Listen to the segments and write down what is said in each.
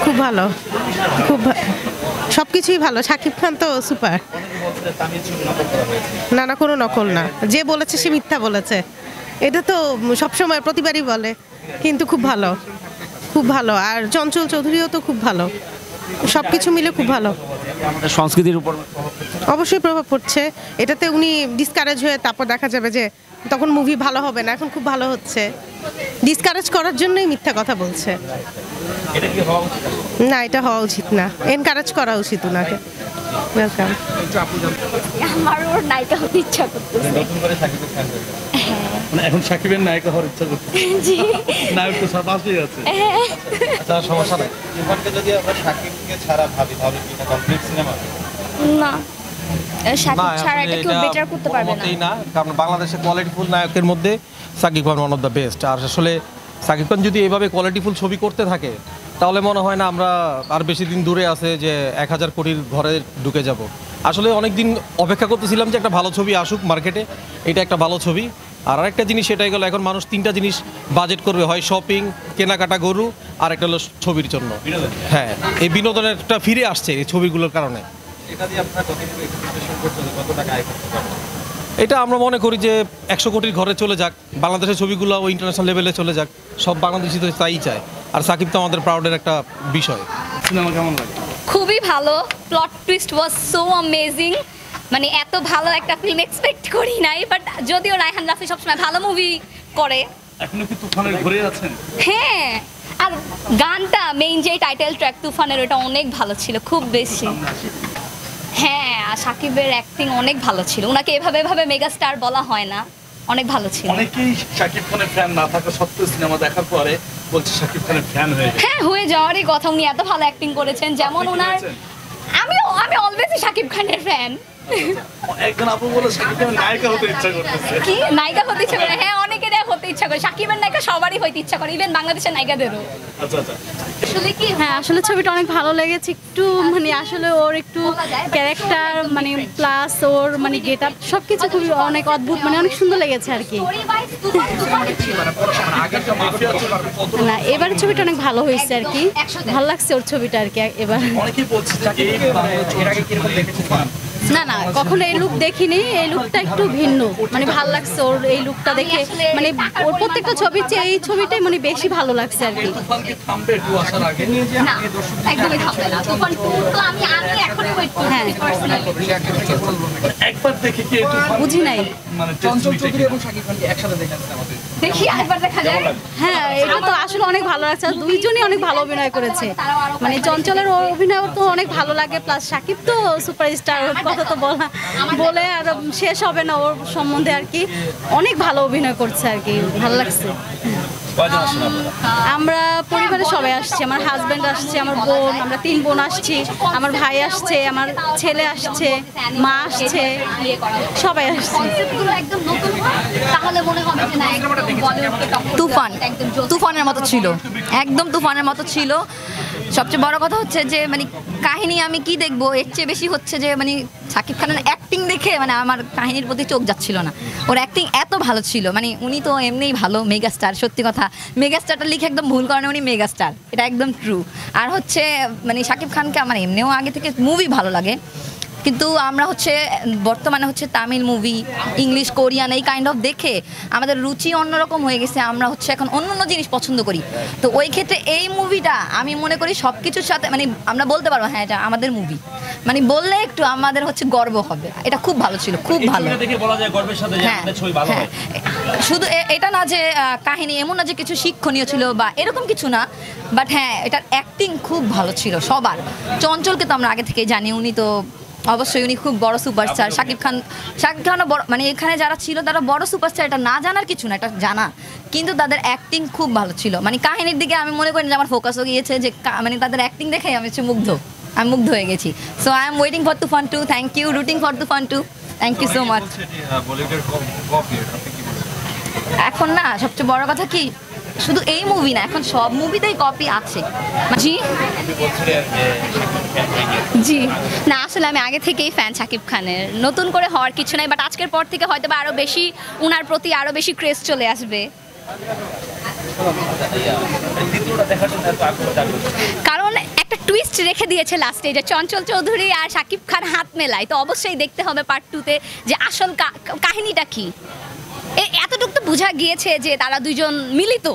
খুব ভালো, খুব সবকিছুই ভালো। শাকিব খান তো সুপার। না না, কোনো নকল না। যে বলেছে সে মিথ্যা বলেছে, এটা তো সবসময় প্রতিবারই বলে। কিন্তু খুব ভালো, খুব ভালো। আর চঞ্চল চৌধুরীও তো খুব ভালো। সবকিছু মিলে খুব ভালো। সংস্কৃতির উপর অবশ্যই প্রভাব পড়ছে। এটাতে উনি ডিসকারেজ হয়ে তারপর দেখা যাবে যে তখন মুভি ভালো হবে না। এখন খুব ভালো হচ্ছে। ডিসকারেজ করার জন্যই মিথ্যা কথা বলছে। না, এটা হওয়া উচিত না। এনকারেজ করা উচিত ওনাকে। ওয়েলকাম। আমার ওর নায়িকা হতে ইচ্ছা করতেছে। মানে এখন সাকিবের নায়িকা হওয়ার ইচ্ছা করছে। জি, নায়ক তো সব পাশেই আছে। আচ্ছা, সমস্যা নাই। ইরফানকে যদি আমরা সাকিবকে ছাড়া ভাবি তাহলে কি এটা কমপ্লিট সিনেমা? না, শাকিব ছাড়া এটা কেউ বেটার করতে পারবে না। কারণ বাংলাদেশের কোয়ালিটিফুল নায়কের মধ্যে Shakib Khan one of the best. আর আসলে সাকিব খান যদি এভাবে কোয়ালিটিফুল ছবি করতে থাকে তাহলে মনে হয় না আমরা আর বেশি দিন দূরে আছে যে 1000 কোটির ঘরে ঢুকে যাব। আসলে অনেক দিন অপেক্ষা করতেছিলাম যে একটা ভালো ছবি আসুক মার্কেটে। এটা একটা ভালো ছবি। আর আরেকটা জিনিস সেটাই গেল, এখন মানুষ 3টা জিনিস বাজেট করবে, হয় শপিং, কেনাকাটা, গরু, আর একটা হলো ছবির জন্য। হ্যাঁ, এই বিনোদনের একটা ফিরে আসছে এই ছবিগুলোর কারণে। এটা দিয়ে আপনারা কতটুকু এক্সপেকটেশন করছেন, কত টাকা আয় করতে পারবেন? এটা আমরা মনে করি যে 100 কোটির ঘরে চলে যাক, বাংলাদেশের ছবিগুলো ও ইন্টারন্যাশনাল লেভেলে চলে যাক। সব বাংলাদেশি তো তাই চায়। আর সাকিব তো আমাদের প্রাউডের একটা বিষয়। সিনেমা কেমন লাগে? খুবই ভালো। Plot twist was so amazing. মানে এত ভালো একটা ফিল্ম এক্সপেক্ট করি নাই। বাট যদিও রায়হান রাফি সবসময় ভালো মুভি করে। এখনো কি তুফানের ঘুরে আছেন? হ্যাঁ, আর গানটা মেইন যে টাইটেল ট্র্যাক তুফানের, ওটা অনেক ভালো ছিল, খুব বেশি। হ্যাঁ, আর শাকিবের অ্যাক্টিং অনেক ভালো ছিল। ওনাকে এভাবে মেগা স্টার বলা হয় না, অনেক ভালো ছিল। অনেকেই শাকিব খানের ফ্যান না থাকা সত্ত্বেও সিনেমা দেখার পরে বলছে শাকিব খানের ফ্যান হয়ে গেছে। হ্যাঁ, হয়ে যাওয়ারই কথা। উনি এত ভালো অ্যাক্টিং করেছেন। যেমন ওনার আমি অলওয়েজই শাকিব খানের ফ্যান। একজন আপু বলে শাকিব খানের নায়িকা হতে ইচ্ছা করতেছে। কি নায়িকা হতে ইচ্ছা করে? হ্যাঁ, অনেকের হতে ইচ্ছা করে। শাকিবের নায়িকা সবারই হইতে ইচ্ছা করে, ইভেন বাংলাদেশের নায়িকাদেরও। আচ্ছা আচ্ছা, আসলে কি, হ্যাঁ, আসলে ছবিটা অনেক ভালো লেগেছে। একটু মানে আসলে ওর একটু ক্যারেক্টার মানে প্লাস ওর মানে গেট আপ সবকিছু খুবই অনেক অদ্ভুত, মানে অনেক সুন্দর লেগেছে আর কি। না, এবার ছবিটা অনেক ভালো হয়েছে আর কি। ভালো লাগছে ওর ছবিটা আর কি এবার। অনেকেই বলছে যে এর আগে কিরকম দেখেছেন? না না, কখনো এই লুক দেখিনি। এই লুকটা একটু ভিন্ন, মানে ভালো লাগছে ওর এই লুকটা দেখে। মানে ওর প্রত্যেকটা ছবির চেয়ে এই ছবিটাই মানে বেশি ভালো লাগছে আর কি। তুফান কি থামবে একটু আসার আগে? না, একদমই থামবে না। তুফান তো আমি এখনই ওয়েট করছি পার্সোনালি। একবার দেখে কি তুফান বুঝি নাই। মানে চঞ্চল চৌধুরী এবং শাকিব খানকে একসাথে দেখেছেন আমাদের। দেখি আরেকবার দেখা যায়। হ্যাঁ, এটা তো আসলে অনেক ভালো লাগছে। আর দুইজনই অনেক ভালো অভিনয় করেছে। মানে চঞ্চলের অভিনয় তো অনেক ভালো লাগে, প্লাস শাকিব তো সুপারস্টার, ওর কথা তো বলে আর শেষ হবে না ওর সম্বন্ধে আর কি। অনেক ভালো অভিনয় করছে আর কি, ভালো লাগছে। আমরা পরিবারের সবাই আসছি। আমার হাজব্যান্ড আসছে, আমার বোন, আমরা 3 বোন আসছি, আমার ভাই আসছে, আমার ছেলে আসছে, মা আসছে, সবাই আসছে। একদম নতুন তাহলে মনে হবে যে না, একদম বলিউডকে টক্কর তুফান দেওয়া, একদম তুফানের মতো ছিল, একদম তুফানের মতো ছিল। সবচেয়ে বড় কথা হচ্ছে যে মানে কাহিনী আমি কি দেখবো, এর চেয়ে বেশি হচ্ছে যে মানে শাকিব খানের অ্যাক্টিং দেখে মানে আমার কাহিনীর প্রতি চোখ যাচ্ছিল না। ওর অ্যাক্টিং এত ভালো ছিল, মানে উনি তো এমনিই ভালো মেগাস্টার। সত্যি কথা, মেগাস্টারটা লিখে একদম ভুল করেন, উনি মেগাস্টার, এটা একদম ট্রু। আর হচ্ছে মানে শাকিব খানকে আমার এমনিও আগে থেকে মুভি ভালো লাগে, কিন্তু আমরা হচ্ছে বর্তমানে হচ্ছে তামিল মুভি, ইংলিশ, কোরিয়ান এই কাইন্ড অফ দেখে আমাদের রুচি অন্যরকম হয়ে গেছে। আমরা হচ্ছে এখন অন্য অন্য জিনিস পছন্দ করি। তো ওই ক্ষেত্রে এই মুভিটা আমি মনে করি সব কিছুর সাথে মানে আমরা বলতে পারবো হ্যাঁ এটা আমাদের মুভি, মানে বললে একটু আমাদের হচ্ছে গর্ব হবে। এটা খুব ভালো ছিল, খুব ভালো। হ্যাঁ, শুধু এটা না যে কাহিনী এমন না যে কিছু শিক্ষণীয় ছিল বা এরকম কিছু না, বাট হ্যাঁ এটার অ্যাক্টিং খুব ভালো ছিল সবার। চঞ্চলকে তো আমরা আগে থেকে জানি, উনি তো অবশ্যই উনি খুব বড় সুপারস্টার। শাকিব খানও বড়, মানে এখানে যারা ছিল তারা বড় সুপারস্টার, এটা না জানার কিছু না, এটা জানা। কিন্তু তাদের অ্যাক্টিং খুব ভালো ছিল। মানে কাহিনীর দিকে আমি মনে করি যে আমার ফোকাস হয়ে গিয়েছে যে মানে তাদের অ্যাক্টিং দেখে আমি হচ্ছে আমি মুগ্ধ হয়ে গেছি। So I am waiting for Toofan 2। Thank you, rooting for Toofan 2। Thank you so much. এখন না সবচেয়ে বড় কথা কি, শুধু এই মুভি না, এখন সব মুভিতেই কপি আছে। জি জি না, আসলে আমি আগে থেকেই ফ্যান শাকিব খানের, নতুন করে হওয়ার কিছু নাই। বাট আজকের পর থেকে হয়তো বা আরও বেশি ওনার প্রতি আরও বেশি ক্রেজ চলে আসবে। দ্বিতীয়টা দেখার জন্য এত আগ্রহ জাগলো? কারণ একটা টুইস্ট রেখে দিয়েছে লাস্টে যে চঞ্চল চৌধুরী আর শাকিব খান হাত মেলায়, তো অবশ্যই দেখতে হবে পার্ট 2-তে যে আসল কাহিনীটা কি। এতটুকু তো বোঝা গিয়েছে যে তারা দুইজন মিলিত,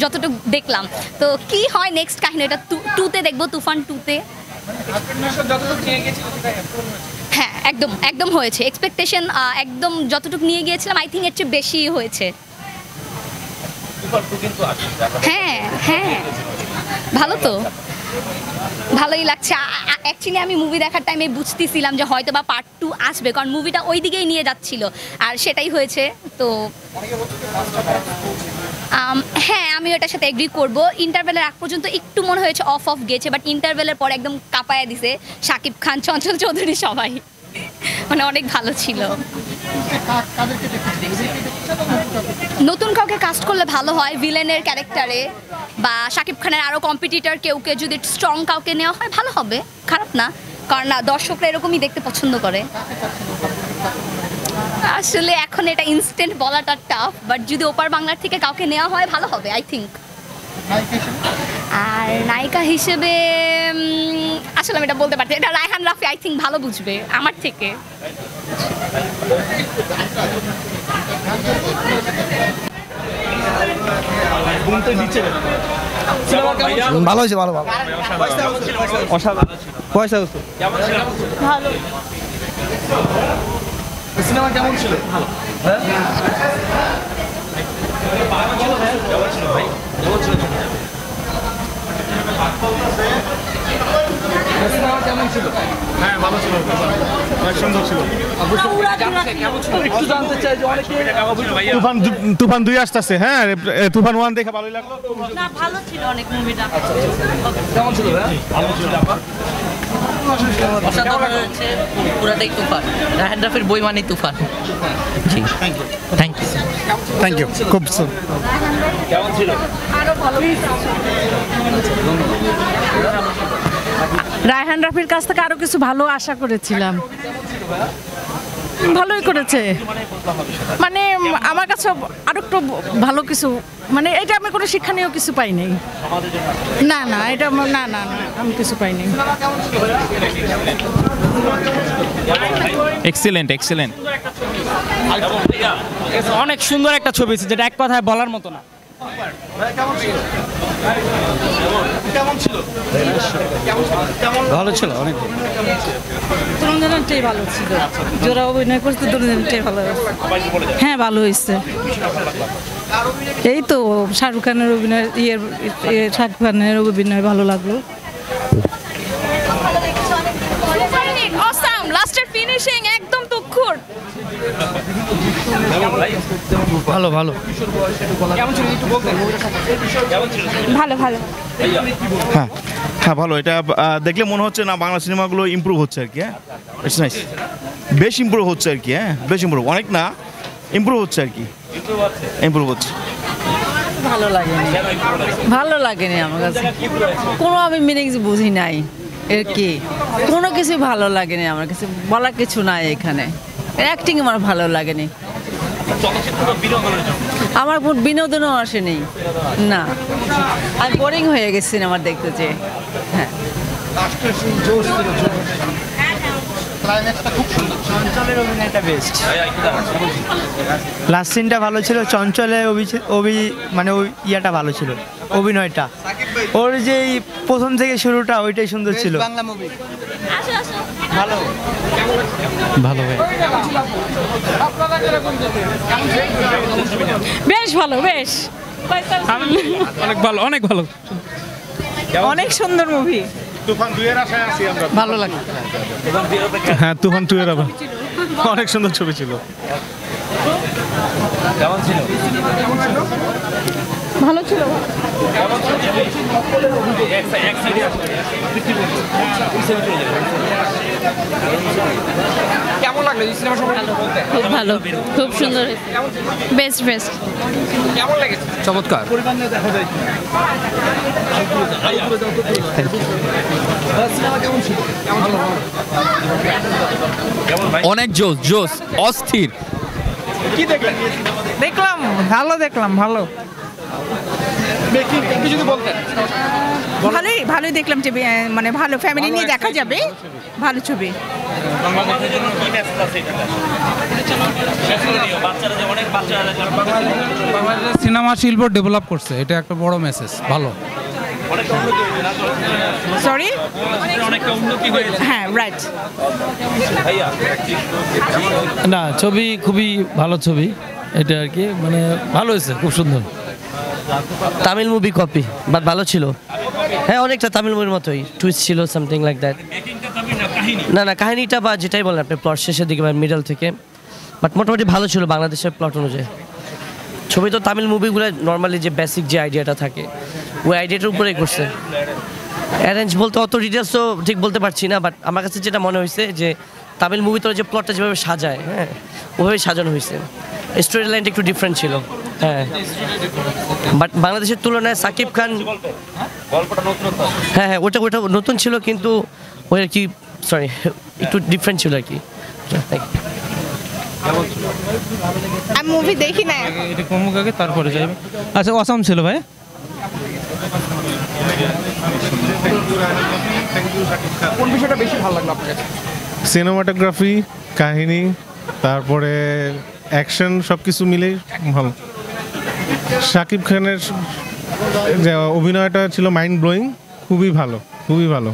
যতটুকু দেখলাম। তো কি হয় নেক্সট কাহিনী, এটা 2-তে দেখবো, তুফান 2-তে। হ্যাঁ, একদম একদম হয়েছে। এক্সপেকটেশন একদম যতটুকু নিয়ে গিয়েছিলাম, আই থিঙ্ক এর চেয়ে বেশি হয়েছে। হ্যাঁ হ্যাঁ, ভালো তো, ভালোই লাগছে। অ্যাকচুয়ালি আমি মুভি দেখার টাইমে বুঝতেছিলাম যে হয়তো বা পার্ট 2 আসবে, কারণ মুভিটা ওই দিকেই নিয়ে যাচ্ছিল, আর সেটাই হয়েছে। তো হ্যাঁ, আমি ওটার সাথে এগ্রি করব। ইন্টারভেলের আগ পর্যন্ত একটু মনে হয়েছে অফ গিয়েছে, বাট ইন্টারভেলের পর একদম কাঁপায়া দিছে শাকিব খান, চঞ্চল চৌধুরী, সবাই মানে অনেক ভালো ছিল। নতুন কাউকে কাস্ট করলে ভালো হয় ভিলেনের ক্যারেক্টারে, বা শাকিব খানের আরও কম্পিটিটর কেউকে যদি স্ট্রং কাউকে নেওয়া হয় ভালো হবে, খারাপ না, কারণ না দর্শকরা এরকমই দেখতে পছন্দ করে। আসলে এখন এটা ইনস্ট্যান্ট বলাটা টাফ, বাট যদি ওপার বাংলার থেকে কাউকে নেওয়া হয় ভালো হবে আই থিঙ্ক। আর নায়িকা হিসেবে আসলে আমি এটা বলতে পারছি, এটা রায়হান রাফি আই থিঙ্ক ভালো বুঝবে আমার থেকে। ভালো হয়েছে, ভালো ভালো পয়সা ভালো সিনেমা কেমন ছিল? ভালো। হ্যাঁ ভালো ছিল, অনেক সুন্দর ছিল। একটু জানতে চাই যে অনেকে তুফান 2 আসতেছে, হ্যাঁ তুফান 1 দেখে ভালোই লাগলো। না, ভালো ছিল অনেক মুভিটা। কেমন ছিল? ভালো ছিল। অসাধারণ হচ্ছে, পুরাটাই তুফান। রায়হান রাফির বই মানেই তুফান। জি, থ্যাংক ইউ থ্যাংক ইউ, খুব কেমন ছিল? রায়হান রাফির কাছ থেকে আরো কিছু ভালো আশা করেছিলাম, ভালোই করেছে। মানে আমার কাছে আরো একটু ভালো কিছু, মানে এটা আমি কোনো শিক্ষণীয় কিছু পাই নাই। না না, এটা না না না, আমি কিছু পাই নাই। এক্সিলেন্ট এক্সিলেন্ট, অনেক সুন্দর একটা ছবি, যেটা এক কথায় বলার মতো না। ভালো ছিল, অনেক দুজনটাই ভালো ছিল, যারা অভিনয় করছে দুজনটাই ভালো। হ্যাঁ, ভালো হয়েছে। এই তো শাহরুখ খানের অভিনয়, শাহরুখ খানের অভিনয় ভালো লাগলো। লাস্টের ফিনিশিং একদম তুখুর। ভালো ভালো ভালো ভালো। হ্যাঁ হ্যাঁ ভালো। এটা দেখলে মনে হচ্ছে না বাংলা সিনেমাগুলো ইমপ্রুভ হচ্ছে আর কি। হ্যাঁ, ইটস নাইস, বেশ ইমপ্রুভ হচ্ছে আর কি। হ্যাঁ, বেশ ইমপ্রুভ, অনেক না, ইমপ্রুভ হচ্ছে আর কি, ইমপ্রুভ হচ্ছে। ভালো লাগেনি, ভালো লাগেনি আমার কাছে, কোনো আমি মিনিং বুঝি নাই এর কি, কোনো কিছু ভালো লাগেনি আমার কাছে, বলার কিছু নাই এখানে। অ্যাক্টিং আমার ভালো লাগেনি, আমার বিনোদনও আসেনি, না আমি বোরিং হয়ে গেছি সিনেমা দেখতে যে। হ্যাঁ, চঞ্চলের অভিনয়টা বেস্ট, লাস্ট সিনটা ভালো ছিল। চঞ্চলের মানে ওই ইয়াটা ভালো ছিল, অভিনয়টা ওর যে প্রথম থেকে শুরুটা ওইটাই সুন্দর ছিল। বাংলা মুভি ভালো ভালো, বেশ ভালো, বেশ অনেক ভালো, অনেক ভালো, অনেক সুন্দর মুভি। তুফান 2 এর আশায় আছি আমরা। ভালো লাগে। হ্যাঁ, তুফান 2 এর আবার অনেক সুন্দর ছবি ছিল। কেমন ছিল? ভালো ছিল। কেমন লাগলো সিনেমা সম্পর্কে? খুব ভালো, খুব সুন্দর, বেস্ট বেস্ট। কেমন লেগেছে? চমৎকার। অনেক জোস জোস, অস্থির। কি দেখলেন? দেখলাম, ভালো দেখলাম, ভালো। একটু যদি বলতেন। ভালোই দেখলাম যে মানে ভালো ফ্যামিলি নিয়ে দেখা যাবে, ভালো ছবি। বাংলাদেশের জন্য কি মেসেজ আছে এটা? বাচ্চারা যে অনেক বাচ্চারা বাংলাদেশের সিনেমা শিল্প ডেভেলপ করছে, এটা একটা বড় মেসেজ, ভালো। সরি, অনেকটা উন্নতি হয়েছে। হ্যাঁ রাইট। না, ছবি খুবই ভালো ছবি, এটা আর কি মানে ভালো হয়েছে, খুব সুন্দর। তামিল মুভি কপি বাট ভালো ছিল। হ্যাঁ, অনেকটা তামিল মুভির মতোই, টুইস্ট ছিল সামথিং লাইক দ্যাট। না কাহিনীটা বা যেটাই বলেন আপনি, প্লট শেষের দিকে বা মিডল থেকে, বাট মোটামুটি ভালো ছিল বাংলাদেশের প্লট অনুযায়ী। ছবি তো তামিল মুভিগুলো নর্মালি যে বেসিক যে আইডিয়াটা থাকে ওই আইডিয়াটার উপরেই করছে। অ্যারেঞ্জ বলতে অত ডিটেলস তো ঠিক বলতে পারছি না, বাট আমার কাছে যেটা মনে হয়েছে যে তামিল মুভি তো যে প্লটটা যেভাবে সাজায়, হ্যাঁ ওইভাবে সাজানো হয়েছে। স্টোরি লাইনটা একটু ডিফারেন্ট ছিল, হ্যাঁ। বাট বাংলাদেশের তুলনায় সাকিব খান, হ্যাঁ হ্যাঁ ওটা নতুন ছিল, কিন্তু ওই আর কি সরি একটু ডিফারেন্ট ছিল আর কি। আমি মুভি দেখি না, এটা কমুক আগে তারপরে যাবে। আচ্ছা, অসাম ছিল ভাই। কোন বিষয়টা বেশি ভালো লাগলো আপনার কাছে? সিনেমাটোগ্রাফি, কাহিনী, তারপরে অ্যাকশন সব কিছু মিলেই ভালো। শাকিব খানের যে অভিনয়টা ছিল মাইন্ড ব্লোয়িং, খুবই ভালো, খুবই ভালো।